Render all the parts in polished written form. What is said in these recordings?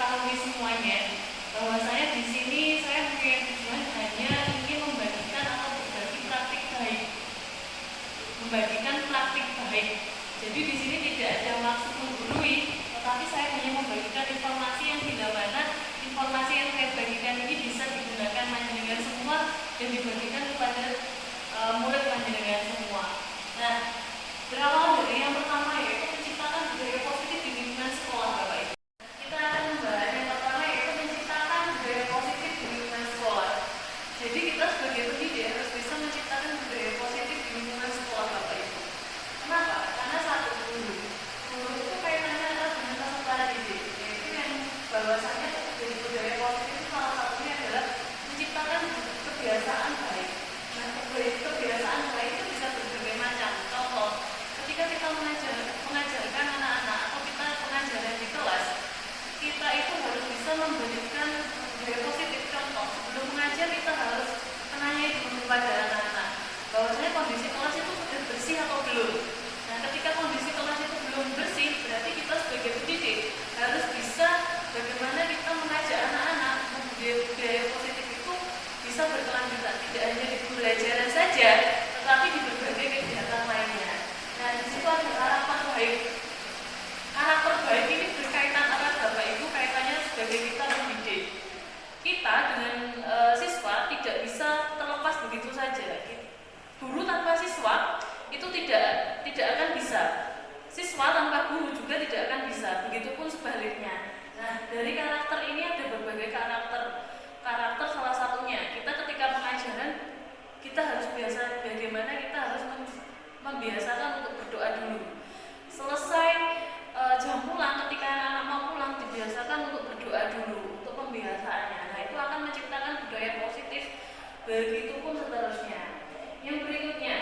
ketahui semuanya bahwasanya di sini saya punya tujuan hanya ingin membagikan atau berbagi praktik baik, membagikan praktik baik. Jadi di sini tidak ada maksud menggurui, tetapi saya hanya membagikan informasi yang bila mana informasi yang saya bagikan ini bisa digunakan panjenengan semua dan dibagikan kepada murid panjenengan semua. Nah, berawal dari yang pertama yaitu menciptakan budaya positif di lingkungan sekolah, Bapak Ibu. Kita akan membahas yang pertama yaitu menciptakan budaya positif di lingkungan sekolah. Jadi kita sebagai pendidik harus bisa menciptakan budaya positif di lingkungan sekolah, Bapak Ibu. Kenapa? Karena satu, guru itu kaitannya adalah dengan peserta didik, yaitu yang bahwasanya dari budaya positif itu salah satunya adalah menciptakan kebiasaan baik. Nah, kebiasaan baik itu bisa berbagai macam. Contoh, ketika kita mengajarkan anak-anak atau kita pengajaran di kelas, kita itu harus bisa memberikan budaya positif. Contoh, sebelum mengajar kita harus menanyai dulu kepada anak-anak bahwasanya kondisi kelas itu sudah bersih atau belum. Nah, ketika kondisi kelas itu belum bersih, berarti kita sebagai pendidik harus bisa bagaimana kita mengajak anak-anak budaya positif itu bisa berkelanjutan, tidak hanya di pembelajaran saja, tetapi di berbagai kegiatan lainnya. Nah, di situ ada karakter baik. Karakter baik ini berkaitan erat, Bapak Ibu, kaitannya sebagai kita pendidik. Kita dengan siswa tidak bisa terlepas begitu saja. Guru tanpa siswa itu tidak akan bisa. Siswa tanpa guru juga tidak akan bisa. Begitupun sebaliknya. Nah, dari karakter ini ada berbagai karakter. Karakter salah satunya kita ketika pengajaran kita harus biasa bagaimana kita harus membiasakan untuk berdoa dulu. Selesai jam pulang, ketika anak-anak mau pulang dibiasakan untuk berdoa dulu untuk pembiasaannya. Nah, itu akan menciptakan budaya positif. Begitupun seterusnya. Yang berikutnya,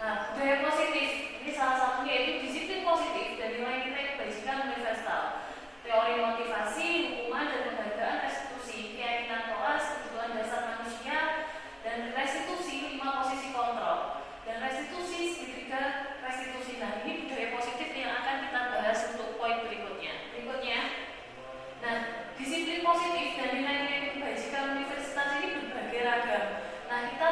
nah, budaya positif ini salah satunya yaitu disiplin positif dan nilai kita kebajikan universal, teori motivasi, hukuman dan penghargaan, restitusi, keyakinan kelas, kebutuhan dasar manusia, dan restitusi 5 posisi kontrol dan restitusi segitiga restitusi. Nah, ini budaya positif yang akan kita bahas untuk poin berikutnya. Nah, disiplin positif dan nilai-nilai kebajikan universitas ini berbagai ragam. Nah, kita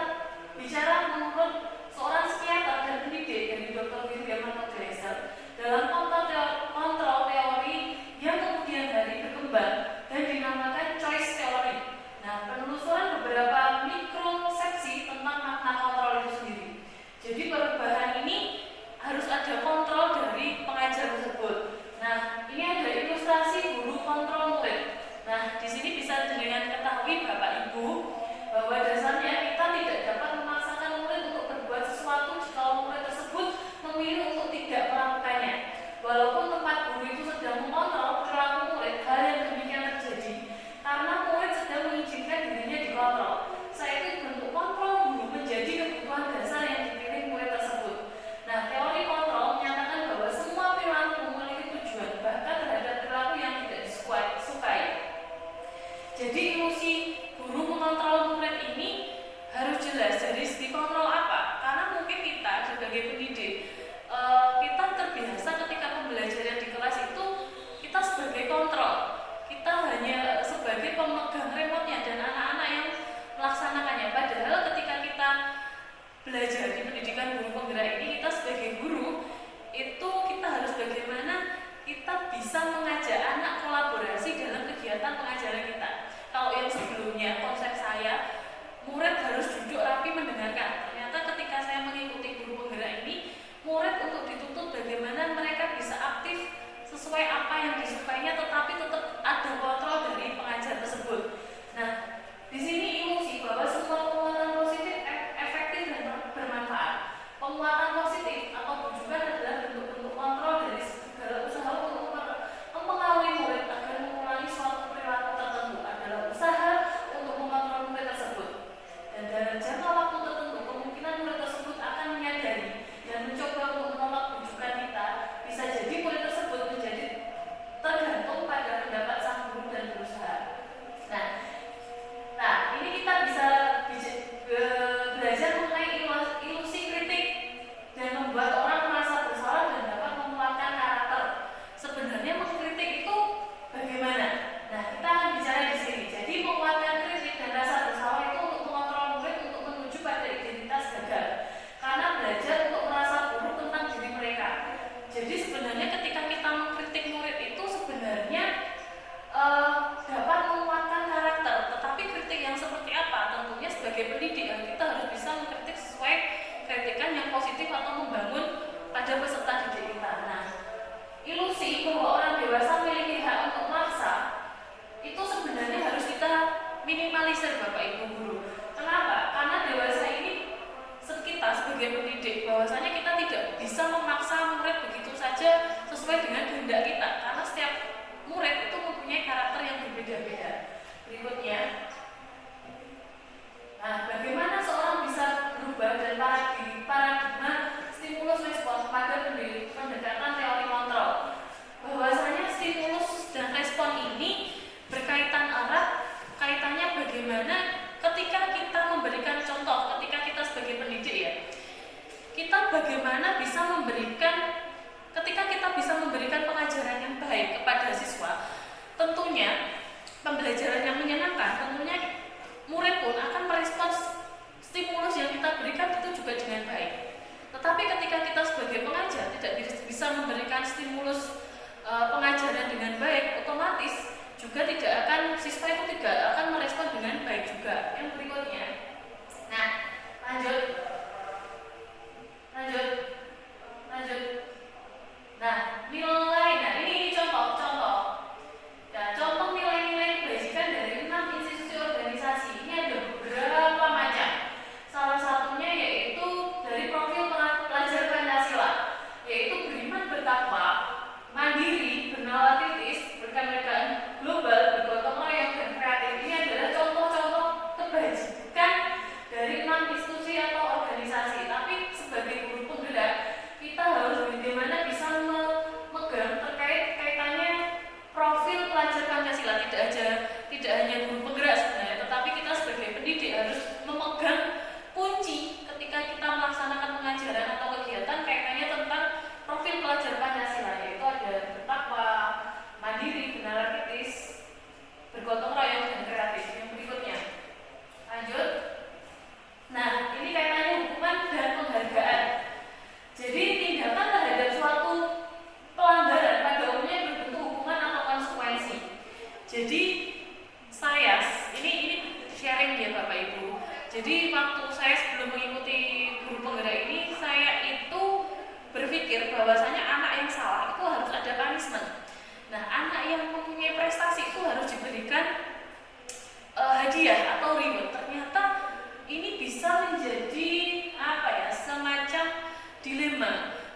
bicara menurut seorang psikiater dan pendidik dari Dr. William Gleiser dalam kontrol teori yang kemudian hari berkembang dan dinamakan choice theory. Nah, penelusuran beberapa mikrosepsi tentang makna kontrol itu sendiri. Jadi perubahan ini harus ada kontrol dari pengajar tersebut. Nah, ini ada ilustrasi guru kontrol murid. Nah, di sini bisa dengan ketahui Bapak Ibu bahwa dasarnya kita tidak dapat memaksakan murid untuk berbuat sesuatu jika murid tersebut memilih untuk tidak melakukannya. Walaupun tempat guru itu sedang mengontrol perilaku murid, hal yang demikian terjadi karena murid sedang mengizinkan dirinya dikontrol. Saya itu bentuk kontrol guru menjadi kebutuhan dasar yang dipilih murid tersebut. Nah, teori kontrol menyatakan bahwa semua perilaku memiliki tujuan, bahkan terhadap perilaku yang tidak disukai. Jadi ilusi guru mengontrol murid ini harus jelas dari segi kontrol apa? Karena mungkin kita sebagai pendidik kita terbiasa ketika pembelajaran di kelas itu kita sebagai kontrol, kita hanya sebagai pemegang remote-nya dan anak-anak yang melaksanakannya. Padahal ketika kita belajar di pendidikan guru penggerak ini, kita sebagai guru itu kita harus bagaimana kita bisa mengajak anak kolaborasi dalam kegiatan pengajaran kita. Kalau yang sebelumnya konsep saya murid harus duduk rapi mendengarkan, ternyata ketika saya mengikuti guru penggerak ini, murid untuk dituntut bagaimana mereka bisa aktif sesuai apa yang disukainya, tetapi tetap ada kontrol dari pengajar tersebut. Nah, di sini ilusi bahwa semua penguatan positif efektif dan bermanfaat. Penguatan positif atau bujukan adalah bentuk-bentuk kontrol dari segala usaha untuk mempengaruhi murid agar mengulangi suatu perilaku tertentu adalah usaha untuk mengontrol murid tersebut. Dan dalam jangka waktu tertentu, kemungkinan murid tersebut akan menyadari dan mencoba untuk menolak bujukan kita. Bisa jadi murid sesuai dengan kehendak kita, karena setiap murid itu mempunyai karakter yang berbeda-beda. Berikutnya, nah bagaimana seorang bisa berubah dan paradigma stimulus respon pada pendekatan teori kontrol. Bahwasanya stimulus dan respon ini berkaitan erat, kaitannya bagaimana ketika kita memberikan contoh, ketika kita sebagai pendidik ya, kita bagaimana bisa memberikan, ketika kita bisa memberikan pengajaran yang baik kepada siswa, tentunya pembelajaran yang menyenangkan, tentunya murid pun akan merespons stimulus yang kita berikan itu juga dengan baik. Tetapi ketika kita sebagai pengajar tidak bisa memberikan stimulus pengajaran dengan baik, otomatis juga siswa itu tidak akan merespon dengan baik juga. Yang berikutnya, nah lanjut. Nah nilai, nah ini contoh. Nah, contoh nilai-nilai kebajikan dari 6 institusi organisasi ini ada beberapa macam. Salah satunya yaitu dari profil pelajar Pancasila, yaitu beriman bertakwa, mandiri, bernalar kritis, berkemerdekaan global, bergotong royong, dan kreatif. Ini adalah contoh-contoh kebajikan dari 6 institusi atau organisasi. Tapi sebagai guru penggerak, kita harus bagaimana bisa memegang terkait kaitannya profil pelajar Pancasila. Tidak hanya guru penggerak sebenarnya, tetapi kita sebagai pendidik harus memegang kunci ketika kita melaksanakan pengajaran atau kegiatan kaitannya tentang profil pelajar Pancasila, yaitu ada bertakwa, mandiri, bernalar kritis, bergotong royong, dan kreatif. Yang berikutnya, lanjut. Nah ini kaitannya hukuman dan penghargaan. Jadi tindakan terhadap suatu pelanggaran pada umumnya berbentuk hukuman atau konsekuensi. Jadi saya ini sharing ya Bapak Ibu. Jadi waktu saya sebelum mengikuti guru penggerak ini, saya itu berpikir bahwasanya anak yang salah itu harus ada punishment. Nah anak yang mempunyai prestasi itu harus diberikan hadiah atau reward. Ternyata ini bisa menjadi semacam dilema.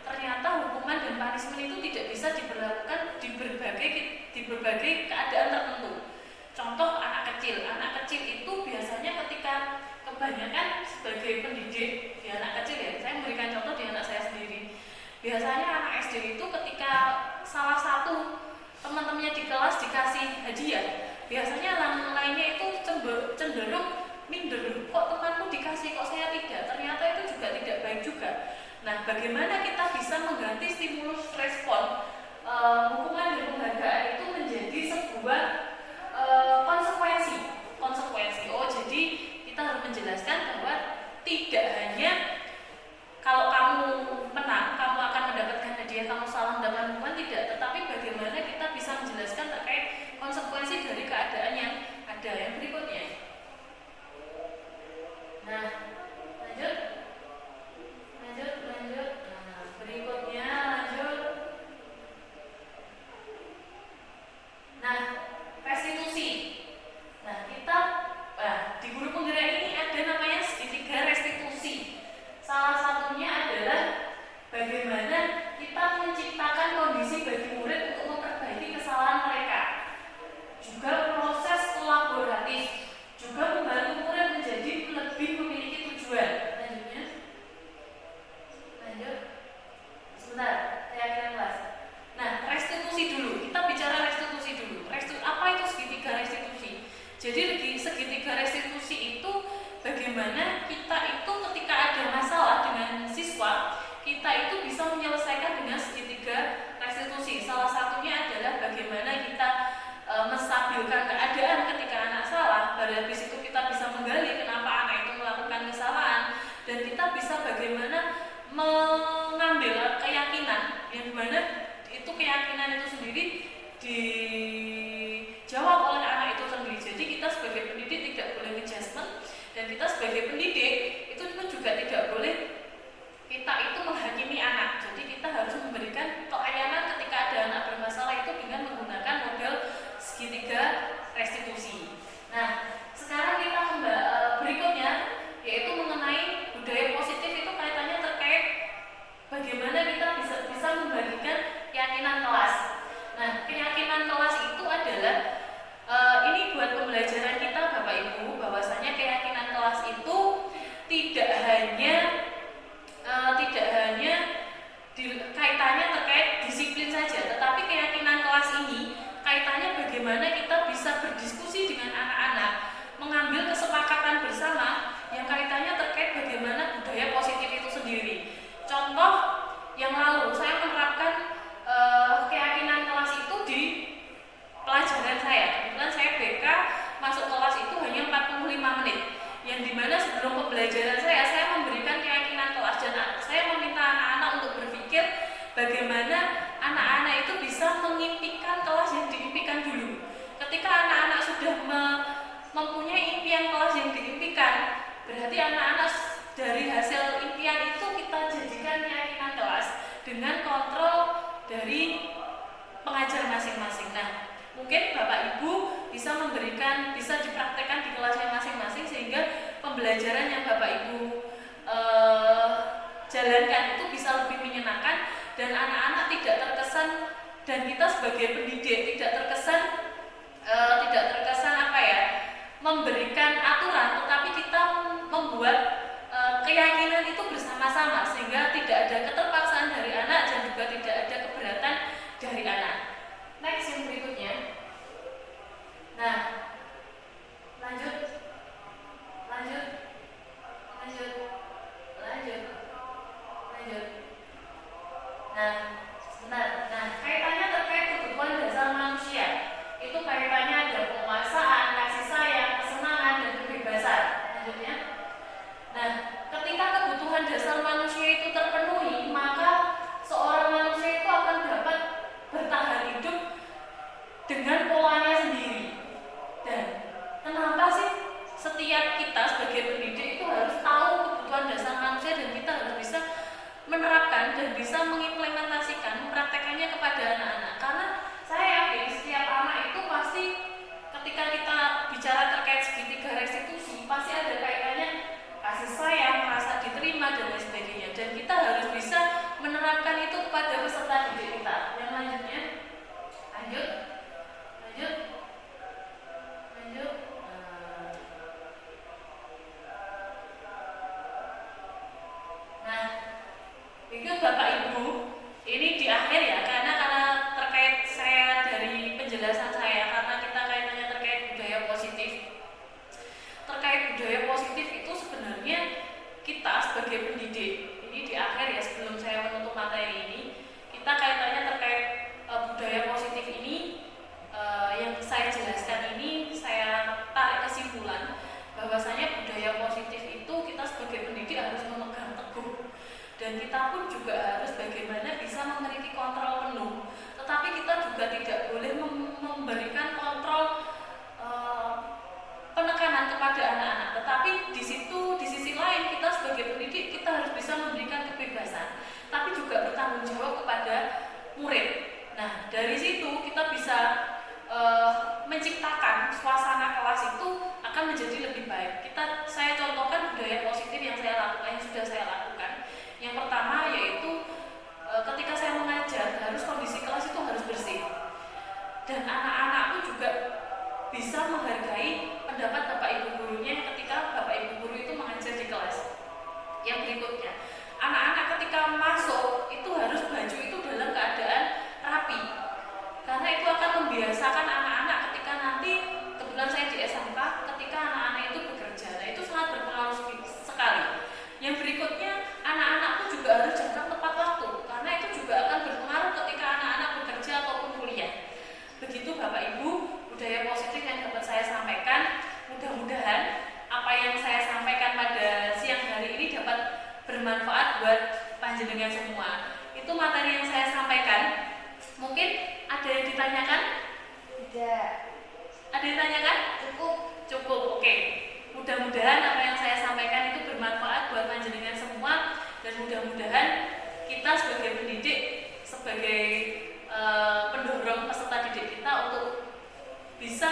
Ternyata hukuman dan punishment itu tidak bisa diberlakukan di berbagai keadaan tertentu. Contoh anak kecil itu biasanya ketika kebanyakan sebagai pendidik di anak kecil ya, saya memberikan contoh di anak saya sendiri. Biasanya anak SD itu ketika salah satu teman-temannya di kelas dikasih hadiah, biasanya yang lainnya itu cenderung minder, kok temanku dikasih kok saya tidak. Ternyata itu juga tidak baik juga. Nah bagaimana kita bisa mengganti stimulus respon hukuman dan penghargaan itu menjadi sebuah konsekuensi. Oh jadi kita harus menjelaskan bahwa tidak hanya kalau kamu menang kamu akan mendapatkan hadiah, kamu salah mendapatkan hukuman, tidak. Tetapi bagaimana kita bisa menjelaskan terkait konsekuensi dari keadaan yang ada. Yang berikutnya, nah lanjut. Nah berikutnya lanjut. Nah restitusi. Nah kita di guru penggerak ini ada namanya segitiga restitusi. Salah satunya adalah bagaimana kita menciptakan kondisi bagi murid untuk memperbaiki kesalahan mereka. Juga proses kolaboratif, juga membantu murid menjadi lebih memiliki tujuan. Lanjut. Sebentar, saya akan kelas. Nah, restitusi dulu. Kita bicara restitusi dulu. Apa itu segitiga restitusi? Jadi segitiga restitusi itu bagaimana kita itu ketika ada masalah dengan siswa, kita itu bisa menyelesaikan dengan segitiga restitusi. Salah satunya adalah bagaimana kita menstabilkan keadaan ketika anak salah. Baru habis itu kita bisa menggali kenapa anak itu melakukan kesalahan, dan kita bisa bagaimana mengambil keyakinan yang dimana itu keyakinan itu sendiri dijawab oleh anak itu sendiri. Jadi kita sebagai pendidik tidak boleh adjustment, dan kita sebagai pendidik itu pun juga tidak boleh kita itu menghakimi anak. Jadi kita harus memberikan pelayanan ketika ada anak bermasalah itu dengan menggunakan model segitiga restitusi. Nah sekarang kita berikutnya yaitu mengenai budaya positif. Itu kaitannya terkait bagaimana kita bisa membagikan keyakinan kaitannya bagaimana kita bisa berdiskusi dengan anak-anak, mengambil kesepakatan bersama yang kaitannya terkait bagaimana budaya positif itu sendiri. Contoh yang lalu saya menerapkan keyakinan kelas itu di pelajaran saya. Kebetulan saya BK, masuk kelas itu hanya 45 menit, yang dimana sebelum pembelajaran saya memberikan keyakinan kelas dan saya meminta anak-anak untuk berpikir bagaimana anak-anak itu bisa mengimpikan kelas yang diimpikan dulu. Ketika anak-anak sudah mempunyai impian kelas yang diimpikan, berarti anak-anak dari hasil impian itu kita jadikan keyakinan kelas dengan kontrol dari pengajar masing-masing. Nah, mungkin Bapak Ibu bisa dipraktekkan di kelasnya masing-masing sehingga pembelajaran yang Bapak Ibu jalankan itu bisa lebih menyenangkan dan anak-anak tidak terkesan, dan kita sebagai pendidik tidak terkesan memberikan aturan, tetapi kita membuat keyakinan itu bersama-sama sehingga tidak ada keterpaksaan dari anak dan juga tidak ada keberatan dari anak. Next yang berikutnya. Nah, lanjut. Nah, sebentar. Nah, kaitannya terkait kebutuhan dasar manusia. Itu kaitannya ada penguasaan, kasih sayang, kesenangan, dan kebebasan. Lanjutnya. Nah, ketika kebutuhan dasar manusia itu terpenuhi, maka seorang manusia itu akan dapat bertahan hidup dengan polanya sendiri. Dan kenapa sih setiap kita sebagai pendidik itu harus tahu kebutuhan dasar manusia dan kita harus bisa menerapkan dan bisa mengimplementasikan, mempraktekannya kepada anak-anak? Karena saya yakin setiap anak itu pasti ketika kita bicara terkait segitiga restitusi pasti ada kaitannya kasih sayang, rasa diterima, dan lain sebagainya, dan kita harus bisa menerapkan itu kepada peserta didik kita. Yang lanjutnya, lanjut. Nah, itu Bapak Ibu, ini di akhir ya, karena terkait saya dari penjelasan saya, karena kita kaitannya terkait budaya positif. Terkait budaya positif itu sebenarnya kita sebagai pendidik, ini di akhir ya sebelum saya menutup materi ini, kita kaitannya terkait budaya positif ini yang saya jelaskan ini, saya tarik kesimpulan bahwasanya budaya positif itu kita sebagai pendidik harus memegang teguh, dan kita pun juga harus bagaimana bisa memiliki kontrol penuh. Tetapi kita juga tidak boleh memberikan kontrol penekanan kepada anak-anak. Tetapi di sisi lain kita sebagai pendidik kita harus bisa memberikan kebebasan, tapi juga bertanggung jawab kepada murid. Nah, dari situ kita bisa menciptakan suasana kelas itu akan menjadi lebih baik. Saya contohkan budaya positif yang sudah saya lakukan. Yang pertama yaitu ketika saya mengajar harus kondisi kelas itu harus bersih, dan anak-anak pun juga bisa menghargai pendapat Bapak Ibu gurunya ketika Bapak Ibu guru itu mengajar di kelas. Yang berikutnya, anak-anak ketika masuk itu harus baju itu dalam keadaan rapi, karena itu akan membiasakan anak-anak ketika nanti, kebetulan saya di SMK, ketika anak-anak itu bekerja, nah itu sangat berpengaruh sekali. Yang berikutnya, anak-anak pun juga harus datang tepat waktu, karena itu juga akan berpengaruh ketika anak-anak bekerja ataupun kuliah. Begitu Bapak Ibu, budaya positif yang dapat saya sampaikan. Mudah-mudahan apa yang saya sampaikan pada siang hari ini dapat bermanfaat buat panjenengan semua. Itu materi yang saya sampaikan. Mungkin ada yang ditanyakan? Tidak. Ada yang ditanyakan? Cukup. Oke. Mudah-mudahan apa yang saya sampaikan itu bermanfaat buat panjenengan semua, dan mudah-mudahan kita sebagai pendidik, sebagai pendorong peserta didik kita untuk bisa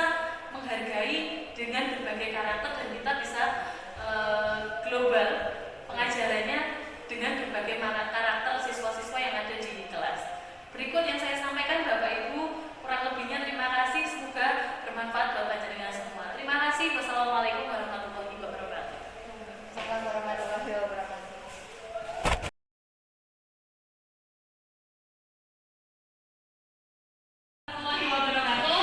menghargai dengan berbagai karakter, dan kita bisa global pengajarannya dengan berbagai karakter siswa-siswa yang ada di kelas. Berikut yang saya sampaikan Bapak Ibu, kurang lebihnya terima kasih, semoga bermanfaat buat panjenengan semua. Terima kasih. Wassalamualaikum warahmatullahi wabarakatuh. Assalamualaikum warahmatullahi wabarakatuh. Warahmatullahi wabarakatuh.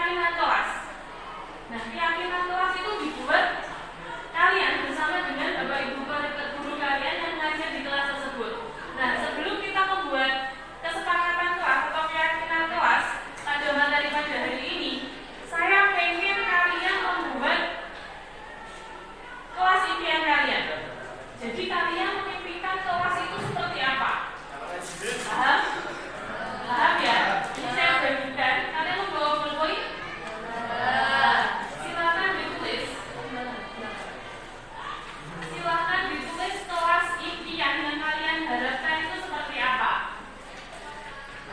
keyakinan kelas. Nah, keyakinan kelas itu dibuat kalian bersama dengan Bapak Ibu guru kalian yang mengajar di kelas tersebut. Nah, sebelum kita membuat kesepakatan kelas atau keyakinan kelas pada materi pada hari ini, saya pengen kalian membuat kelas impian kalian. Jadi kalian memimpikan kelas itu seperti apa? Paham? Paham ya? Ini saya bagikan. Kalian membawa pulpen? Silakan ditulis. Silakan ditulis kelas impian yang kalian harapkan itu seperti apa.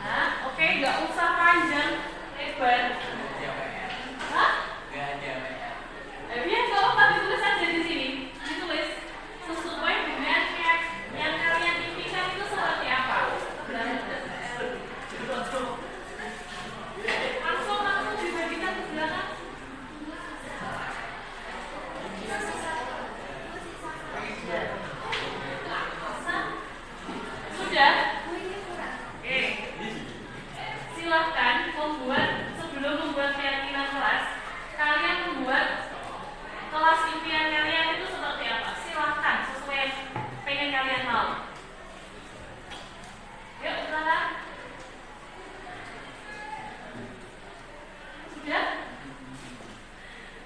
Nah, oke, nggak usah panjang lebar. Hah? Biar nggak apa ditulis aja di sini. Ditulis sesuai dengan yang kalian impikan itu seperti apa. Langsung dibagikan ke belakang. Sudah? Oke. Silahkan sebelum membuat keyakinan kelas, kalian membuat kelas impian kalian itu seperti apa? Silahkan sesuai yang pengen kalian mau. Yuk, silakan. Sudah?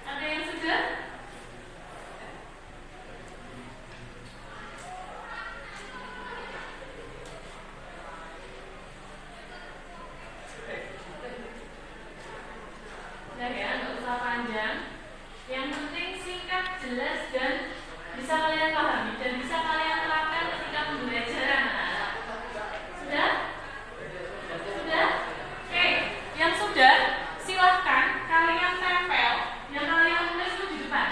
Ada yang sudah? Udah ya, nggak usah panjang. Yang penting singkat, jelas, dan bisa kalian pahami dan bisa kalian terapkan ketika pembelajaran. Sudah? Sudah? Oke, yang sudah silahkan kalian tempel yang kalian tulis itu di depan.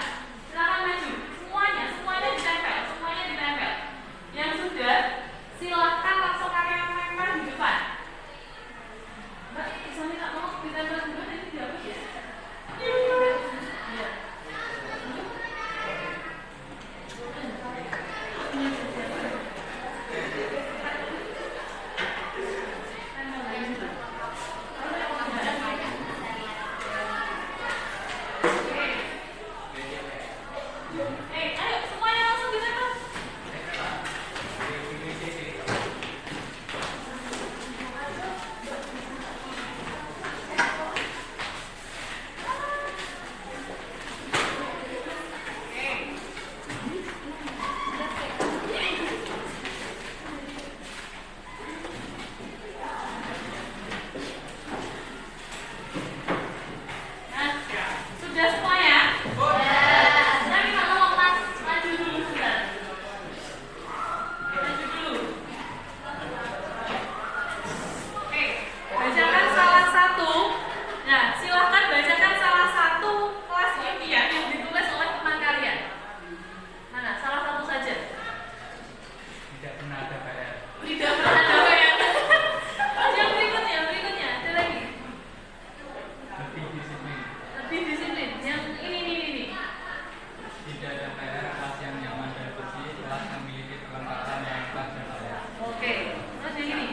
Silahkan maju, semuanya ditempel, semuanya ditempel. Yang sudah silahkan langsung kalian tempel di depan. Mbak, bisa minta mau ditempel dulu nanti dihapus ya? Iya. Ayo semuanya langsung ditempel. Nah, sudah semuanya? Saya minta tolong maju dulu sebentar. Maju dulu. Oke, bacakan salah satu. Nah, silahkan bacakan salah satu kelas impian yang ditulis oleh teman kalian. Mana? Salah satu saja. Tidak pernah ada PR. Tidak pernah ada yang. Yang berikutnya, ada lagi. Lebih disiplin. Lebih disiplin. Yang ini. Tidak ada PR, kelas yang nyaman dan bersih, kelas memiliki perlengkapan yang lengkap dan layak. Oke, terus yang ini.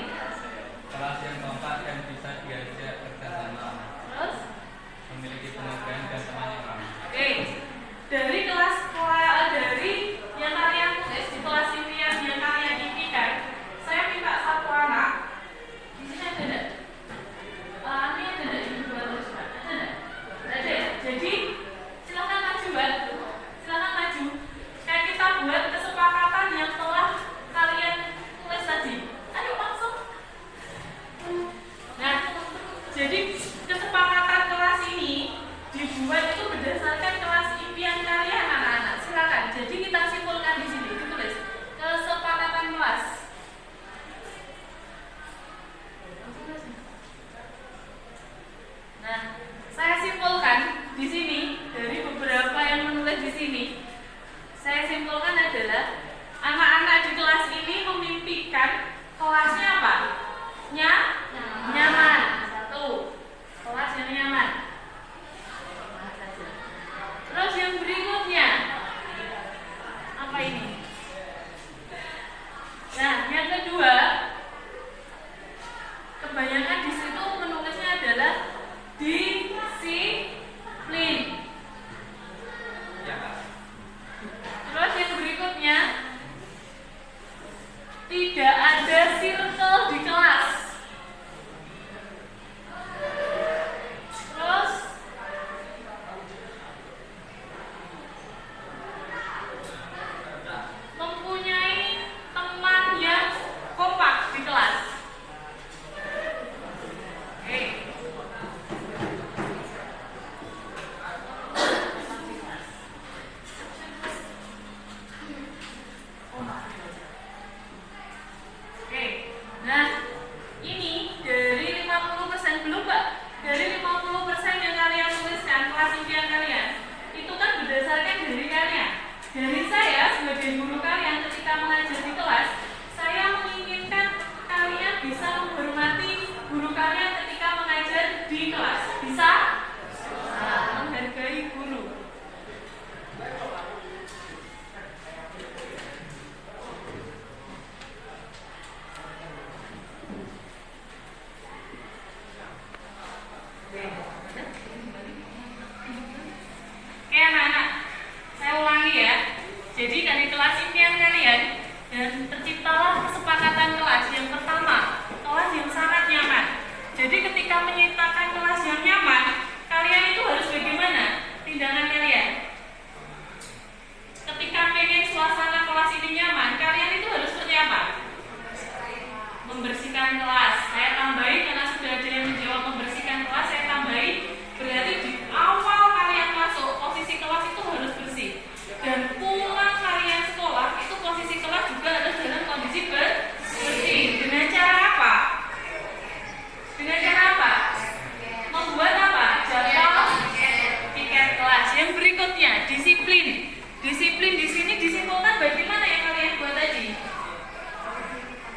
Kelas yang kompak dan bisa diajak kerjasama, Terus? memiliki penghargaan dan teman yang ramah. Oke, dari yang kalian tulis di kelas impian yang kalian impikan, saya minta satu anak. Di sini ada enggak? Ini ada enggak? Ini dua terus, Pak. Ada enggak? Ada ya? Jadi silakan maju, Mbak. Silakan maju. Kayak kita buat kesepakatan yang telah kalian tulis tadi. Ayo langsung. Nah, jadi kesepakatan kelas ini dibuat itu berdasarkan kelas impian kalian anak-anak. Silakan. Jadi kita simpulkan di sini ditulis kesepakatan kelas. Nah, saya simpulkan di sini dari beberapa yang menulis di sini. Saya simpulkan adalah anak-anak di kelas ini memimpikan kelasnya apa? Nyaman. Satu, kelas yang nyaman. Terus yang berikutnya apa ini? Nah, yang kedua, kebanyakan di situ menulisnya adalah disiplin. disiplin. Disiplin di sini disimpulkan bagaimana yang kalian buat tadi?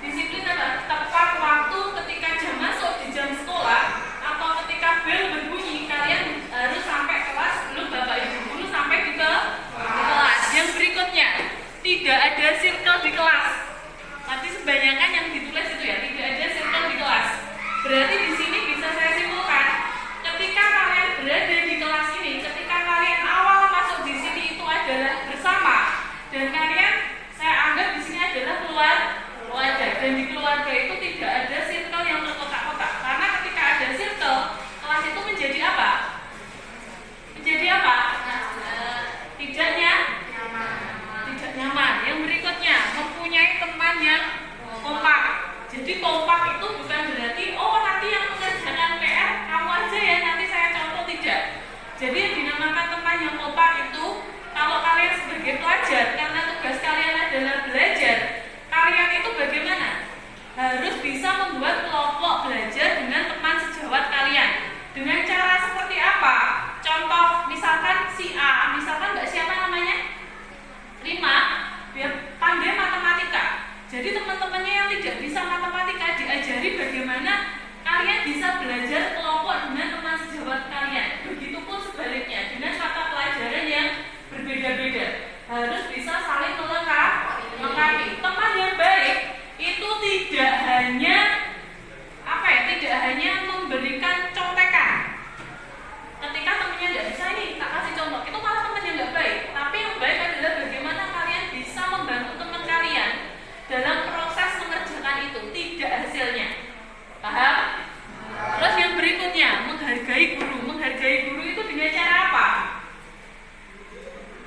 Disiplin apa? Tepat waktu ketika jam masuk di jam sekolah atau ketika bel berbunyi kalian harus sampai kelas sebelum bapak ibu guru sampai di kelas. Yang berikutnya, tidak ada circle di kelas. Nanti kebanyakan yang ditulis itu ya, tidak ada circle di kelas. Berarti di sini bisa saya simpulkan, ketika kalian berada di kelas ini, ketika kalian awal masuk di sini itu adalah bersama, dan kalian saya anggap di sini adalah keluarga, dan di keluarga itu tidak ada circle yang terkotak-kotak, karena ketika ada circle, kelas itu menjadi apa? Menjadi apa? Tidak nyaman. Yang berikutnya, mempunyai teman yang kompak. Jadi kompak itu bukan berarti nanti yang mengerjakan PR kamu aja ya, nanti saya contoh, tidak. Jadi yang dinamakan teman yang kompak itu kalau kalian sebagai pelajar, karena tugas kalian adalah belajar, kalian itu bagaimana? Harus bisa membuat kelompok belajar dengan teman sejawat kalian. Dengan cara seperti apa? Contoh, misalkan si A, misalkan Mbak siapa namanya? Rima, biar pandai matematika. Jadi teman-temannya yang tidak bisa matematika diajari bagaimana kalian bisa belajar kelompok dengan teman sejawat kalian. Begitupun sebaliknya dengan mata pelajaran yang berbeda-beda, harus bisa saling melengkapi. Teman yang baik itu tidak hanya tidak hanya memberikan contekan. Ketika temannya tidak bisa, ini tak kasih contoh, itu malah teman yang nggak baik. Tapi yang baik adalah bagaimana kalian bisa membantu teman kalian dalam proses mengerjakan itu, tidak hasilnya. Paham? Terus yang berikutnya, menghargai guru. Menghargai guru itu dengan cara apa?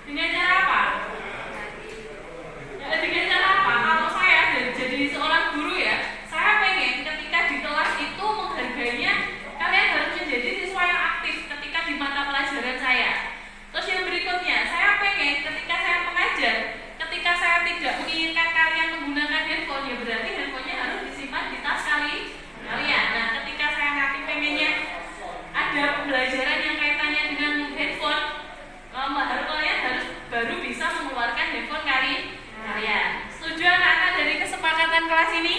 Dengan cara apa? Ya, dengan cara apa? Kalau saya jadi seorang guru ya, saya pengen ketika di kelas itu menghargainya, kalian harus menjadi siswa yang aktif ketika di mata pelajaran saya. Terus yang berikutnya, saya pengen ketika saya mengajar, ketika saya tidak menginginkan kalian menggunakan handphone, ya berarti handphonenya harus disimpan di tas kalian. Nah, ketika saya nanti pengennya ada pembelajaran yang kaitannya dengan handphone, kalian harus baru bisa mengeluarkan handphone kalian. Setuju anak-anak dari kesepakatan kelas ini?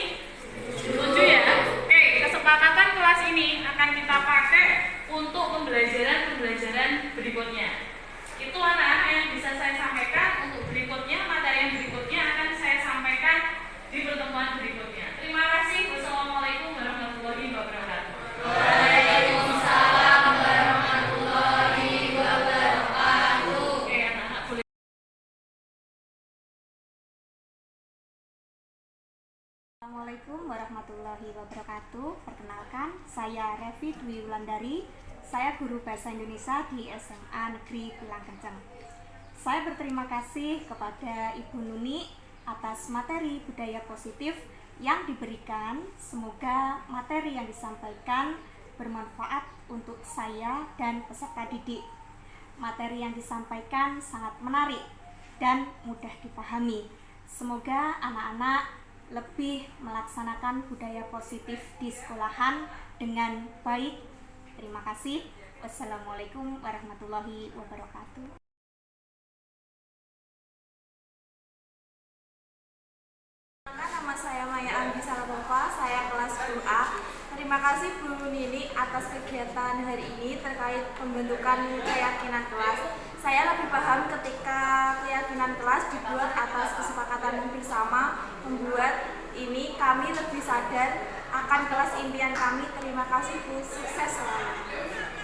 Setuju ya? Oke, kesepakatan kelas ini akan kita pakai untuk pembelajaran berikutnya. Itu anak-anak yang bisa saya sampaikan. Untuk berikutnya, materi yang berikutnya akan saya sampaikan di pertemuan berikutnya. Terima kasih. Wassalamualaikum warahmatullahi wabarakatuh. Waalaikumsalam warahmatullahi wabarakatuh. Oke, anak-anak boleh. Assalamualaikum warahmatullahi wabarakatuh. Perkenalkan, saya Revi Dwi Wulandari. Saya guru Bahasa Indonesia di SMA Negeri Pilang Kenceng. Saya berterima kasih kepada Ibu Nuni atas materi budaya positif yang diberikan. Semoga materi yang disampaikan bermanfaat untuk saya dan peserta didik. Materi yang disampaikan sangat menarik dan mudah dipahami. Semoga anak-anak lebih melaksanakan budaya positif di sekolahan dengan baik. Terima kasih. Wassalamualaikum warahmatullahi wabarakatuh. Nama saya Maya Andi Salapova, saya kelas 10A. Terima kasih Bu Nini atas kegiatan hari ini terkait pembentukan keyakinan kelas. Saya lebih paham ketika keyakinan kelas dibuat atas kesepakatan bersama. Membuat ini kami lebih sadar akan kelas impian kami. Terima kasih Bu, sukses selalu.